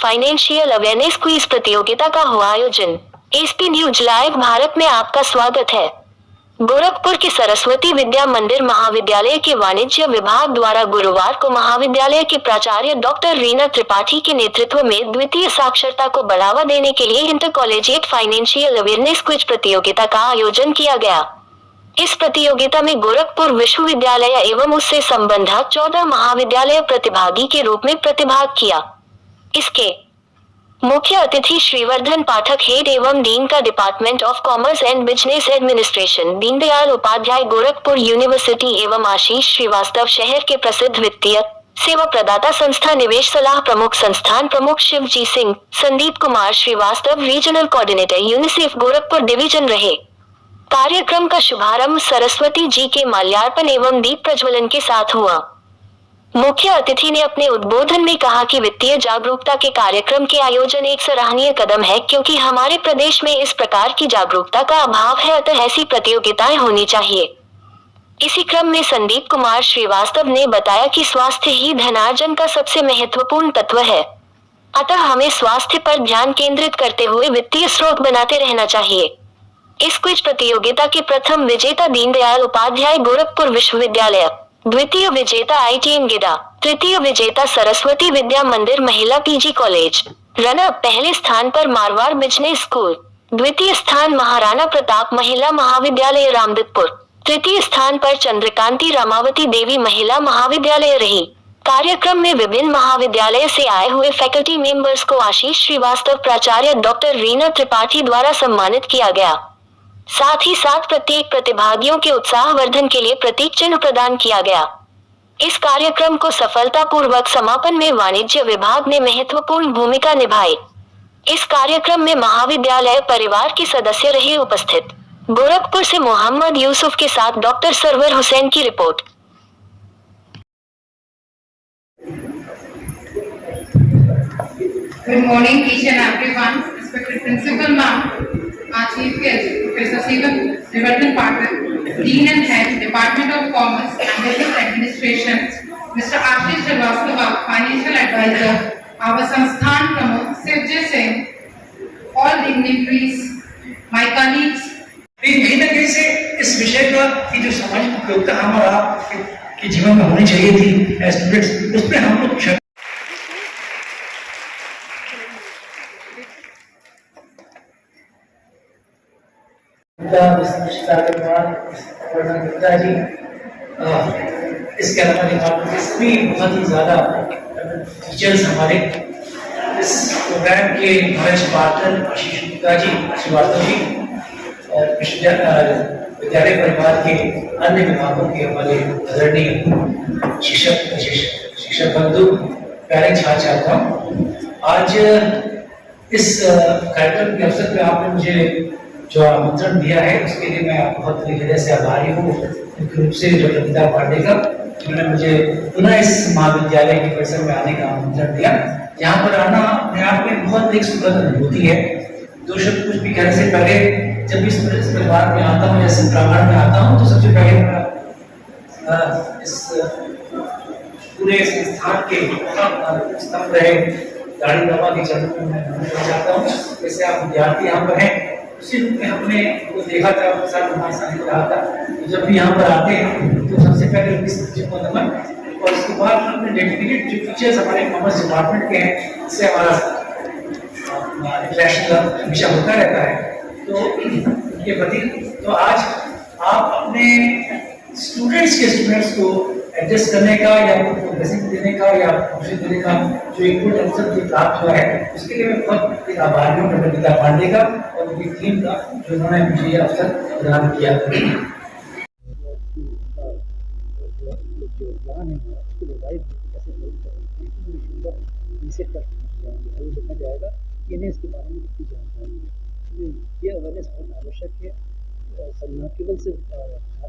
Financial awareness quiz प्रतियोगिता का हुआ आयोजन। एसपी न्यूज लाइव भारत में आपका स्वागत है। गोरखपुर के सरस्वती विद्या मंदिर महाविद्यालय के वाणिज्य विभाग द्वारा गुरुवार को महाविद्यालय के प्राचार्य डॉक्टर रीना त्रिपाठी के नेतृत्व में द्वितीय साक्षरता को बढ़ावा देने के लिए inter collegiate financial awareness quiz प्रतियोगिता का आयोजन किया गया। इस प्रतियोगिता में गोरखपुर विश्वविद्यालय एवं उससे संबद्ध 14 महाविद्यालय प्रतिभागी के रूप में प्रतिभाग किया। इसके मुख्य अतिथि श्रीवर्धन पाठक, हेड एवं डीन का department of commerce and business administration, Deendayal Upadhyay Gorakhpur university एवं आशीष श्रीवास्तव, शहर के प्रसिद्ध वित्तीय सेवा प्रदाता संस्था निवेश सलाह प्रमुख, संस्थान प्रमुख Shivji Singh, Sandeep Kumar Srivastava, regional coordinator UNICEF Gorakhpur division रहे। कार्यक्रम का शुभारंभ सरस्वती जी के माल्यार्पण एवं दीप प्रज्वलन के साथ हुआ। मुख्य अतिथि ने अपने उद्बोधन में कहा कि वित्तीय जागरूकता के कार्यक्रम के आयोजन एक सराहनीय कदम है, क्योंकि हमारे प्रदेश में इस प्रकार की जागरूकता का अभाव है, अतः ऐसी प्रतियोगिताएं होनी चाहिए। इसी क्रम में संदीप कुमार श्रीवास्तव ने बताया कि स्वास्थ्य ही धनार्जन का सबसे महत्वपूर्ण तत्व है, अतः हमें स्वास्थ्य पर ध्यान केंद्रित करते हुए वित्तीय स्रोत बनाते रहना चाहिए। इस क्विज प्रतियोगिता के प्रथम विजेता दीनदयाल उपाध्याय गोरखपुर विश्वविद्यालय, द्वितीय विजेता आईटीएन गिदा, तृतीय विजेता सरस्वती विद्या मंदिर महिला पीजी कॉलेज, रनअप पहले स्थान पर मारवाड़ बिजनेस स्कूल, द्वितीय स्थान महाराणा प्रताप महिला महाविद्यालय रामदीपुर, तृतीय स्थान पर चंद्रकांति रामावती देवी महिला महाविद्यालय रही। कार्यक्रम में विभिन्न महाविद्यालय से आए हुए फैकल्टी मेंबर्स को आशीष श्रीवास्तव, प्राचार्य डॉक्टर रीना त्रिपाठी द्वारा सम्मानित किया गया। साथ ही साथ प्रत्येक प्रतिभागियों के उत्साहवर्धन के लिए प्रतीक चिन्ह प्रदान किया गया। इस कार्यक्रम को सफलतापूर्वक समापन में वाणिज्य विभाग ने महत्वपूर्ण भूमिका निभाई। इस कार्यक्रम में महाविद्यालय परिवार के सदस्य रहे उपस्थित। गोरखपुर से मोहम्मद यूसुफ के साथ डॉक्टर सरवर हुसैन की report. Good morning, each and everyone. Respected Principal Ma'am, our Chief Guest, Professor Shrivardan Pathak, Dean and Head, Department of Commerce and Business Administration, Mr. Ashish Srivastava, Financial Advisor, our Sansthan Pramukh, Shivji Singh, all dignitaries, my colleagues. कहीं न कहीं से इस विषय का की जो सामाजिक उपयोगिता हमारा कि जीवन में होनी चाहिए थी स्टूडेंट्स, उसमें हम लोग जी, इसके अलावा डिपार्टमेंट के सभी बहुत ही ज़्यादा टीचर्स हमारे इस प्रोग्राम के हमारे पार्टनर आशीष गुप्ता जी, श्रीवास्तव जी और विद्यालय परिवार के अन्य विभागों के हमारे आदरणीय शिक्षक बंधु, प्यारे छात्र छात्राओं, आज इस कार्यक्रम के अवसर पर आपने मुझे जो आमंत्रण दिया है उसके लिए मैं बहुत हृदय से आभारी हूँ। मुख्य रूप से डॉक्टर गीता पांडे का, उन्होंने मुझे पुनः इस महाविद्यालय के परिसर में आने का आमंत्रण दिया। यहाँ पर आना अपने आप में बहुत एक सुखद अनुभूति है। दो शब्द कुछ भी कहने से पहले जब इस परिवार में आता हूँ या इस प्रांगण में आता हूँ तो सबसे पहले मैं इस पूरे संस्थान के स्तंभ रहे गाड़ी बाबा के चरणों में मैं चाहता हूँ। जैसे आप विद्यार्थी यहाँ पर हैं, उसी रूप में हमने वो देखा था, उनके साथ हमारे साथ रहा था। तो जब भी यहाँ पर आते हैं तो सबसे पहले उनकी सब्जी को नमन, और उसके बाद हमने डेडिकेटेड जो टीचर्स हमारे कॉमर्स डिपार्टमेंट के हैं, इससे हमारा इंटरेक्शन हमेशा होता रहता है। तो ये प्रति तो आज आप अपने स्टूडेंट्स को एडजस्ट करने का या उनको ब्लेसिंग देने का या खुशी देने का जो एक गुड अवसर जो प्राप्त हुआ है, उसके लिए मैं बहुत आभारी हूँ डॉक्टर गीता पांडे का और उनकी टीम का, जो उन्होंने मुझे ये अवसर प्रदान किया। देखा जाएगा कि इन्हें इसके बारे में कितनी जानकारी है। ये अवेयरनेस बहुत आवश्यक है, न केवल सिर्फ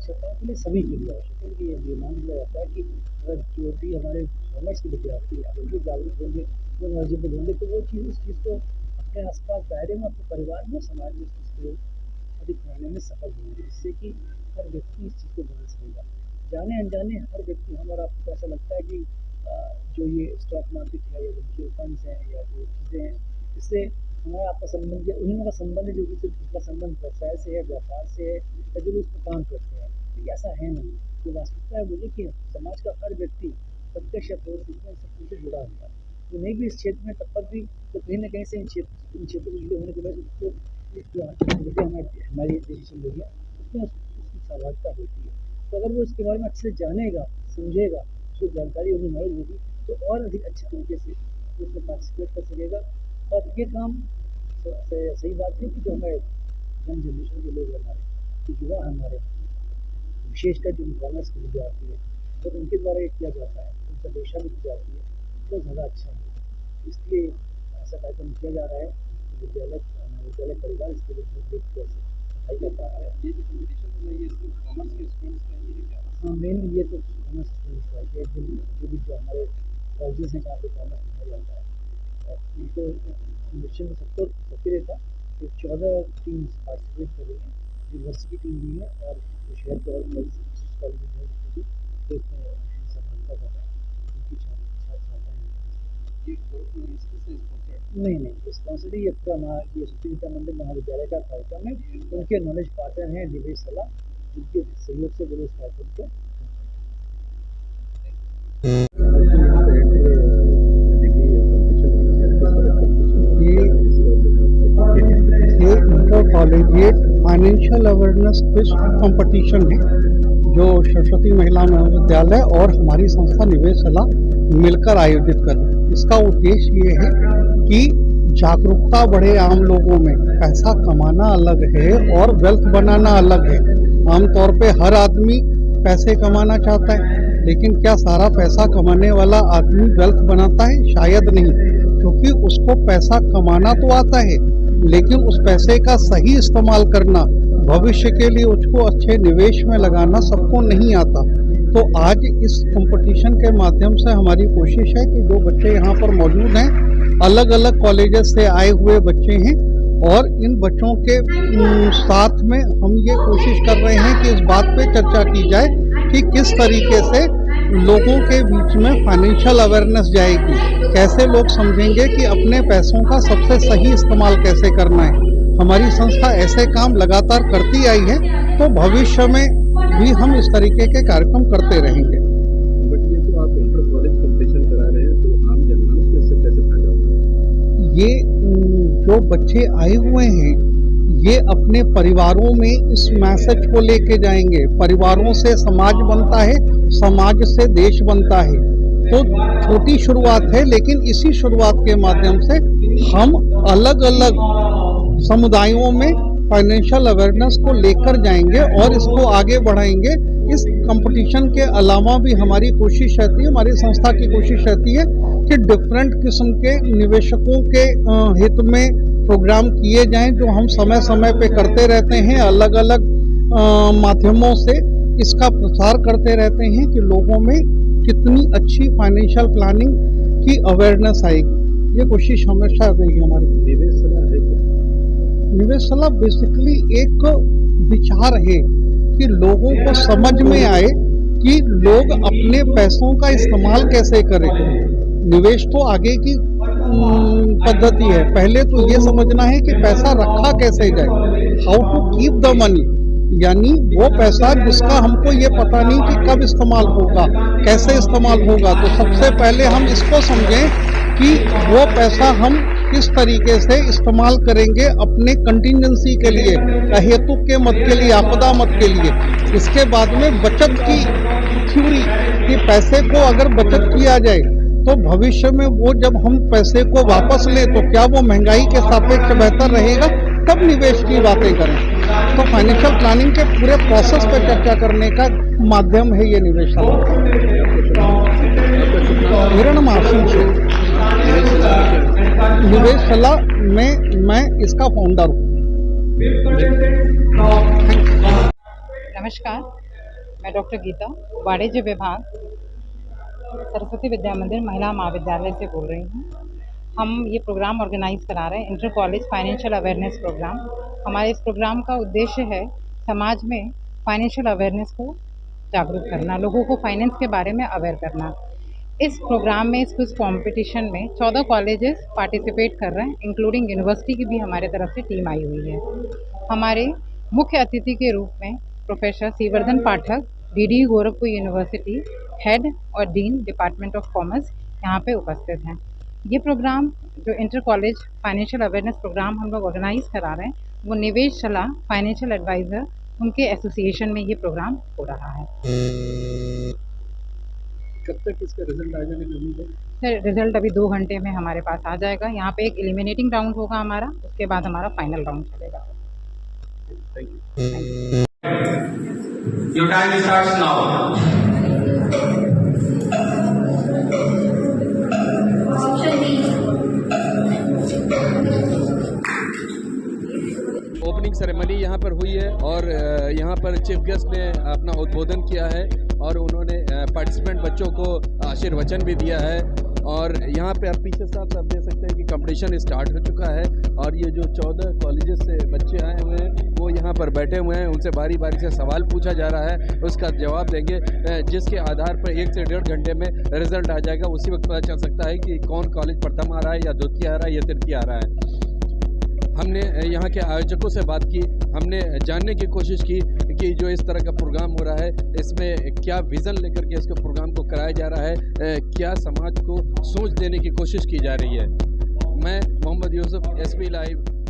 छात्राओं के लिए, सभी के लिए आवश्यक है। कि ये मान लिया जाता है कि अगर जो भी हमारे कॉमर्स के विद्यार्थी जो जागरूक होंगे, जो नॉलेजेबल होंगे, तो वो चीज़ इस चीज़ को अपने आसपास दायरे में, अपने परिवार में, समाज में इस चीज़ को अधिक बनाने में सफल होंगे, जिससे कि हर व्यक्ति इस चीज़ को जान सकेगा। जाने अनजाने हर व्यक्ति, हमारा आपको ऐसा लगता है कि जो ये स्टॉक मार्केट है या म्यूचुअल फंड्स हैं या जो चीज़ें हैं, इससे हमारा आपका संबंध या उन्हीं का संबंध है जो कि सिर्फ उसका संबंध व्यवसाय से है, व्यापार से है या जो लोग उसमें काम करते हैं। तो ऐसा है नहीं। जो वास्तविकता है वो देखिए, समाज का हर व्यक्ति प्रत्यक्ष या परोक्ष रूप में सब कुछ से जुड़ा हुआ है। जो नहीं भी इस क्षेत्र में तब तक भी तो कहीं ना कहीं से इन क्षेत्रों से जुड़े होने की वजह से उसको हमारी डिसीजन लेगी उसमें उसकी सहभागिता होती है। तो अगर वो इसके बारे में अच्छे से जानेगा, समझेगा, उसको जानकारी होगी, नॉलेज होगी, तो और अधिक अच्छे तरीके से उसमें पार्टिसिपेट कर सकेगा। और ये काम सही बात है कि जो हमारे यंग जनरेशन के लोग हमारे जो युवा हमारे विशेषकर जो कॉमर्स के विद्यार्थी है तो उनके द्वारा ये किया जाता है, उनका दिशा भी की जाती है, तो ज़्यादा अच्छा है। इसलिए ऐसा कार्यक्रम किया जा रहा है। विद्यालय परिवार इसके लिए बहुत देख सफाई कर पा रहा है। ये जो कॉम्पिटिशन हो रही है सिर्फ कॉमर्स के स्टूडेंट्स का ही है क्या? हाँ, मेनली ये तो कॉमर्स स्टूडेंट्स का है। जो हमारे कॉलेजेस हैं जहाँ पे कॉमर्स पढ़ाया जाता है और उनको कॉम्पिटिशन में सबके लिए था कि 14 टीम्स पार्टिसिपेट कर रही हैं। यूनिवर्सिटी टीम भी है और शहर के और कॉलेज है तो इसमें सहभागिता कर रहे हैं। उनकी छात्र नहीं स्पॉन्सर ये पूरा ये सरस्वती विद्या मंदिर महाविद्यालय का कार्यक्रम है। उनके नॉलेज पार्टनर हैं निवेश सलाह, जिनके सहयोग से वो इस कार्यक्रम को ये inter collegiate financial awareness quiz competition है जो सरस्वती महिला महाविद्यालय और हमारी संस्था निवेश सलाह मिलकर आयोजित कर रहे हैं। इसका उद्देश्य ये है कि जागरूकता बढ़े आम लोगों में। पैसा कमाना अलग है और वेल्थ बनाना अलग है। आमतौर पे हर आदमी पैसे कमाना चाहता है, लेकिन क्या सारा पैसा कमाने वाला आदमी वेल्थ बनाता है? शायद नहीं, क्योंकि उसको पैसा कमाना तो आता है, लेकिन उस पैसे का सही इस्तेमाल करना, भविष्य के लिए उसको अच्छे निवेश में लगाना सबको नहीं आता। तो आज इस कंपटीशन के माध्यम से हमारी कोशिश है कि जो बच्चे यहाँ पर मौजूद हैं, अलग अलग कॉलेजेस से आए हुए बच्चे हैं, और इन बच्चों के साथ में हम ये कोशिश कर रहे हैं कि इस बात पे चर्चा की जाए कि किस तरीके से लोगों के बीच में फाइनेंशियल अवेयरनेस जाएगी, कैसे लोग समझेंगे कि अपने पैसों का सबसे सही इस्तेमाल कैसे करना है। हमारी संस्था ऐसे काम लगातार करती आई है, तो भविष्य में भी हम इस तरीके के कार्यक्रम करते रहेंगे। बट ये तो आप इंटर कॉलेज कंपटीशन करा रहे हैं, तो आम जनमानस को इससे कैसे फायदा होगा? ये जो बच्चे आए हुए हैं, ये अपने परिवारों में इस मैसेज को लेके जाएंगे। परिवारों से समाज बनता है, समाज से देश बनता है। तो छोटी शुरुआत है, लेकिन इसी शुरुआत के माध्यम से हम अलग अलग समुदायों में फाइनेंशियल अवेयरनेस को लेकर जाएंगे और इसको आगे बढ़ाएंगे। इस कंपटीशन के अलावा भी हमारी कोशिश रहती है, हमारी संस्था की कोशिश रहती है कि डिफरेंट किस्म के निवेशकों के हित में प्रोग्राम किए जाएं, जो हम समय समय पे करते रहते हैं। अलग अलग माध्यमों से इसका प्रसार करते रहते हैं कि लोगों में कितनी अच्छी फाइनेंशियल प्लानिंग की अवेयरनेस आएगी। ये कोशिश हमेशा रहेगी हमारी। निवेश सलाह है क्या? निवेश सलाह बेसिकली एक विचार है कि लोगों को समझ में आए कि लोग अपने पैसों का इस्तेमाल कैसे करें। निवेश तो आगे की पद्धति है, पहले तो ये समझना है कि पैसा रखा कैसे जाए, how to keep the money, यानी वो पैसा जिसका हमको ये पता नहीं कि कब इस्तेमाल होगा, कैसे इस्तेमाल होगा। तो सबसे पहले हम इसको समझें कि वो पैसा हम किस तरीके से इस्तेमाल करेंगे अपने कंटिजेंसी के लिए, अहेतुक के मत के लिए, आपदा मत के लिए। इसके बाद में बचत की थ्योरी कि पैसे को अगर बचत किया जाए तो भविष्य में वो जब हम पैसे को वापस लें तो क्या वो महंगाई के सापेक्ष बेहतर रहेगा, तब निवेश की बातें करें। तो फाइनेंशियल प्लानिंग के पूरे प्रोसेस पर चर्चा करने का माध्यम है ये निवेश सलाह। मेरा नाम आशीष है। निवेश सलाह में मैं इसका फाउंडर हूँ। नमस्कार, मैं डॉक्टर गीता, वाणिज्य विभाग, सरस्वती विद्या मंदिर महिला महाविद्यालय से बोल रही हूँ। हम ये प्रोग्राम ऑर्गेनाइज करा रहे हैं, inter college financial awareness program. हमारे इस प्रोग्राम का उद्देश्य है समाज में फाइनेंशियल अवेयरनेस को जागरूक करना, लोगों को फाइनेंस के बारे में अवेयर करना। इस प्रोग्राम में, इस क्विज कंपटीशन में 14 कॉलेजेस पार्टिसिपेट कर रहे हैं, इंक्लूडिंग यूनिवर्सिटी की भी हमारे तरफ से टीम आई हुई है। हमारे मुख्य अतिथि के रूप में professor Shrivardhan Pathak, DD Gorakhpur university head और डीन डिपार्टमेंट ऑफ कॉमर्स यहाँ पे उपस्थित हैं। ये प्रोग्राम जो inter college financial awareness program हम लोग ऑर्गेनाइज करा रहे हैं, वो निवेश सलाह फाइनेंशियल एडवाइज़र उनके एसोसिएशन में ये प्रोग्राम हो रहा है। कब तक इसका रिजल्ट आ जाने की उम्मीद है? सर, रिजल्ट अभी 2 घंटे में हमारे पास आ जाएगा। यहाँ पे एक एलिमिनेटिंग राउंड होगा हमारा, उसके बाद हमारा फाइनल राउंड चलेगा। Thank you. Your time starts now. Opening ceremony यहाँ पर हुई है और यहाँ पर चीफ गेस्ट ने अपना उद्बोधन किया है और उन्होंने पार्टिसिपेंट बच्चों को आशीर्वचन भी दिया है। और यहाँ पे आप पीछे साफ देख सकते हैं कि कंपटीशन स्टार्ट हो चुका है और ये जो 14 कॉलेजेस से बच्चे आए हुए हैं वो यहाँ पर बैठे हुए हैं। उनसे बारी बारी से सवाल पूछा जा रहा है, उसका जवाब देंगे, जिसके आधार पर 1 से 1.5 घंटे में रिजल्ट आ जाएगा। उसी वक्त पता चल सकता है कि कौन कॉलेज प्रथम आ रहा है या द्वितीय आ रहा है या तृतीय आ रहा है। हमने यहाँ के आयोजकों से बात की, हमने जानने की कोशिश की कि जो इस तरह का प्रोग्राम हो रहा है इसमें क्या विज़न लेकर के इसको प्रोग्राम को कराया जा रहा है, क्या समाज को सोच देने की कोशिश की जा रही है। मैं मोहम्मद यूसुफ, एसपी लाइव।